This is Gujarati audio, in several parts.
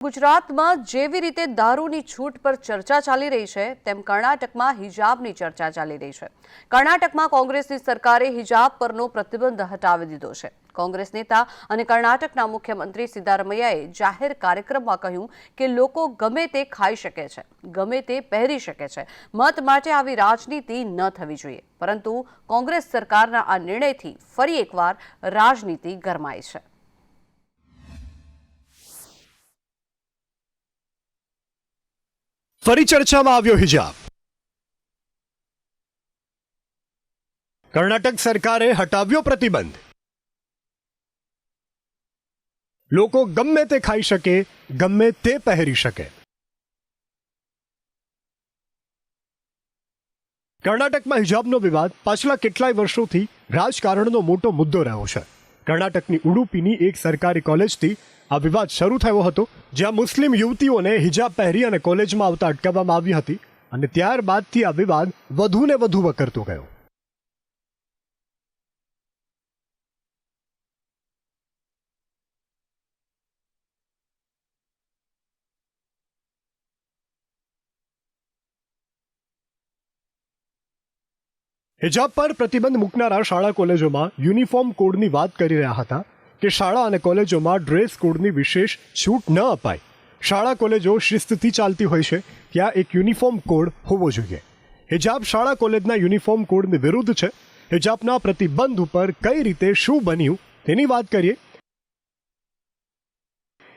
ગુજરાતમાં જેવી રીતે દારૂની છૂટ પર ચર્ચા ચાલી રહી છે તેમ કર્ણાટકમાં હિજાબની ચર્ચા ચાલી રહી છે। કર્ણાટકમાં કોંગ્રેસની સરકારે હિજાબ પરનો પ્રતિબંધ હટાવી દીધો છે। કોંગ્રેસ નેતા અને કર્ણાટકના મુખ્યમંત્રી સિદ્ધારમૈયાએ જાહેર કાર્યક્રમમાં કહ્યું કે લોકો ગમે તે ખાઈ શકે છે, ગમે તે પહેરી શકે છે। મત માટે આવી રાજનીતિ ન થવી જોઈએ, પરંતુ કોંગ્રેસ સરકારના આ નિર્ણયથી ફરી એકવાર રાજનીતિ ગરમાઈ છે। ફરી ચર્ચામાં આવ્યો હિજાબ। કર્ણાટક સરકારે હટાવ્યો પ્રતિબંધ। લોકો ગમે તે ખાઈ શકે, ગમે તે પહેરી શકે। કર્ણાટકમાં હિજાબનો વિવાદ પાછલા કેટલાય વર્ષોથી રાજકારણનો મોટો મુદ્દો રહ્યો છે। કર્ણાટકની ઉડુપીની એક સરકારી કોલેજથી આ વિવાદ શરૂ થયો હતો, જ્યાં મુસ્લિમ યુવતીઓને હિજાબ પહેરી અને કોલેજમાં આવતા અટકાવવામાં આવી હતી, અને ત્યારબાદથી આ વિવાદ વધુ ને વધુ વકરતો ગયો। હિજાબ પર પ્રતિબંધ મૂકનારા શાળા કોલેજોમાં યુનિફોર્મ કોડની વાત કરી રહ્યા હતા કે શાળા અને કોલેજોમાં ડ્રેસ કોડની વિશેષ છૂટ ન અપાય। શાળા કોલેજો શિસ્તથી ચાલતી હોય છે, ત્યાં એક યુનિફોર્મ કોડ હોવો જોઈએ। હિજાબ શાળા કોલેજના યુનિફોર્મ કોડની વિરુદ્ધ છે। હિજાબના પ્રતિબંધ ઉપર કઈ રીતે શું બન્યું તેની વાત કરીએ।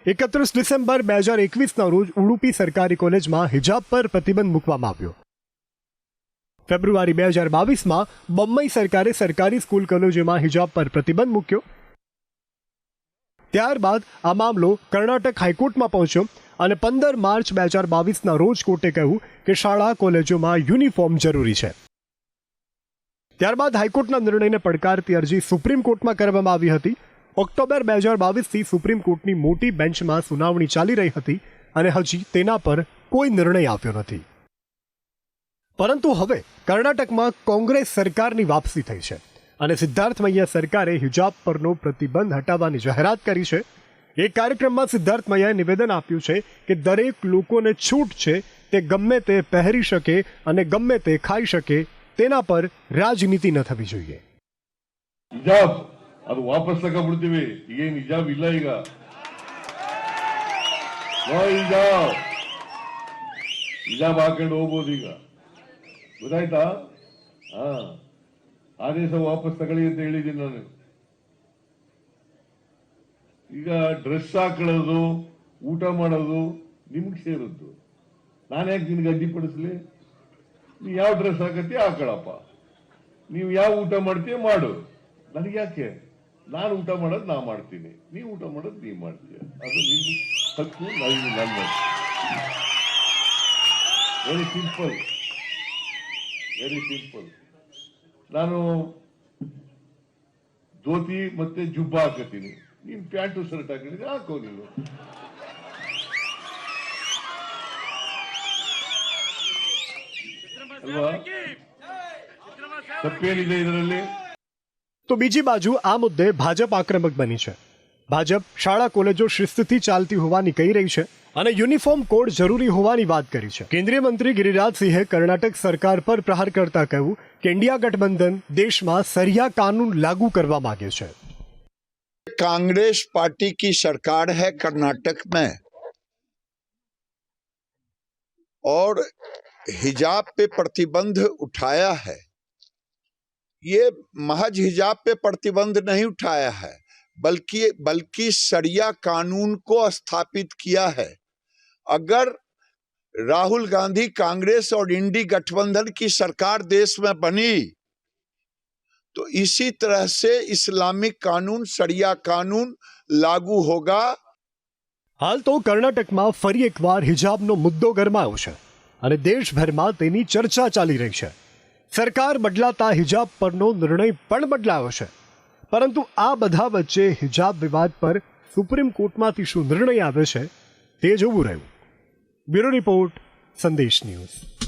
31 ડિસેમ્બર 2021ના રોજ ઉડુપી સરકારી કોલેજમાં હિજાબ પર પ્રતિબંધ મૂકવામાં આવ્યો। ફેબ્રુઆરી 2022માં બમ્બઈ સરકારે સરકારી સ્કૂલ કોલેજોમાં હિજાબ પર પ્રતિબંધ મૂક્યો। ત્યારબાદ આ મામલો કર્ણાટક હાઈકોર્ટમાં પહોંચ્યો અને 15 માર્ચ 2022ના રોજ કોર્ટે કહ્યું કે શાળા કોલેજોમાં યુનિફોર્મ જરૂરી છે। ત્યારબાદ હાઈકોર્ટના નિર્ણયને પડકારતી અરજી સુપ્રીમ કોર્ટમાં કરવામાં આવી હતી। ઓક્ટોબર 2022થી સુપ્રીમ કોર્ટની મોટી બેન્ચમાં સુનાવણી ચાલી રહી હતી અને હજી તેના પર કોઈ નિર્ણય આવ્યો નથી। પરંતુ હવે કર્ણાટકમાં કોંગ્રેસ સરકારની વાપસી થઈ છે અને સિદ્ધાર્થમૈયા સરકારે હિજાબ પરનો પ્રતિબંધ હટાવવાની જાહેરાત કરી છે। એક કાર્યક્રમમાં સિદ્ધાર્થમૈયાએ નિવેદન આપ્યું છે કે દરેક લોકોને છૂટ છે, તે ગમે તે પહેરી શકે અને ગમે તે ખાઈ શકે, તેના પર રાજનીતિ ન થવી જોઈએ। ಹಿಜಾಬ್ ಅದು ವಾಪಸ್ ತಗೊಂಡ್ಬಿಡ್ತೀವಿ, ಈಗೇನು ಹಿಜಾಬ್ ಇಲ್ಲ, ಈಗ ನೋ ಹಿಜಾಬ್, ಹಿಜಾಬ್ ಹಾಕೊಂಡು ಹೋಗ್ಬೋದು ಈಗ, ಗೊತ್ತಾಯ್ತಾ? ಹಾ, ಆದೇಶ ವಾಪಸ್ ತಗೊಳ್ಳಿ ಅಂತ ಹೇಳಿದ್ದೀನಿ ನಾನು। ಈಗ ಡ್ರೆಸ್ ಹಾಕೊಳ್ಳೋದು, ಊಟ ಮಾಡೋದು ನಿಮ್ಗೆ ಸೇರಿದ್ದು, ನಾನು ಯಾಕೆ ನಿನ್ಗೆ ಅಡ್ಡಿಪಡಿಸ್ಲಿ? ನೀವು ಯಾವ ಡ್ರೆಸ್ ಹಾಕತ್ತೀಯ ಹಾಕೊಳ್ಳಪ್ಪ, ನೀವು ಯಾವ ಊಟ ಮಾಡ್ತೀಯ ಮಾಡು, ನನಗೆ ಯಾಕೆ? ನಾನು ಊಟ ಮಾಡೋದು ನಾ ಮಾಡ್ತೀನಿ, ನೀವು ಊಟ ಮಾಡೋದು ನೀವು ಮಾಡ್ತೀಯ, ಅದು ನಿನ್ನ ಹಕ್ಕು, ನನ್ನ ವೆರಿ ಸಿಂಪಲ್, ವೆರಿ ಸಿಂಪಲ್। ನಾನು ಧೋತಿ ಮತ್ತೆ ಜುಬ್ಬ ಹಾಕತ್ತೀನಿ, ನೀನ್ ಪ್ಯಾಂಟು ಶರ್ಟ್ ಹಾಕಿದ್ರೆ ಹಾಕೋ ನೀನು। ಅಲ್ವಾ? ತಪ್ಪೇನಿದೆ ಇದರಲ್ಲಿ? તો બીજી બાજુ આ મુદ્દે ભાજપ આક્રમક બની છે। ભાજપ શાળા કોલેજો શિસ્તથી ચાલતી હોવાની કહી રહી છે અને યુનિફોર્મ કોડ જરૂરી હોવાની વાત કરી છે। કેન્દ્રીય મંત્રી ગિરિરાજ સિંહે કર્ણાટક સરકાર પર પ્રહાર કરતા કહ્યું કે ઇન્ડિયા ગઠબંધન દેશમાં સરિયા કાનૂન લાગુ કરવા માંગે છે। कांग्रेस पार्टी की सरकार है कर्नाटक में, और हिजाब पे प्रतिबंध उठाया है। ये महज हिजाब पे प्रतिबंध नहीं उठाया है, बल्कि शरिया कानून को स्थापित किया है। अगर राहुल गांधी कांग्रेस और इंडी गठबंधन की सरकार देश में बनी तो इसी तरह से इस्लामिक कानून, शरिया कानून लागू होगा। હાલ તો કર્ણાટકમાં ફરી એકવાર હિજાબનો મુદ્દો ગરમાયો છે અને દેશભરમાં તેની ચર્ચા ચાલી રહી છે। સરકાર બદલાતા હિજાબ પરનો નિર્ણય પણ બદલાયો છે, પરંતુ આ બધા વચ્ચે હિજાબ વિવાદ પર સુપ્રીમ કોર્ટમાંથી શું નિર્ણય આવે છે તે જોવું રહ્યું। બ્યુરો રિપોર્ટ, સંદેશ ન્યૂઝ।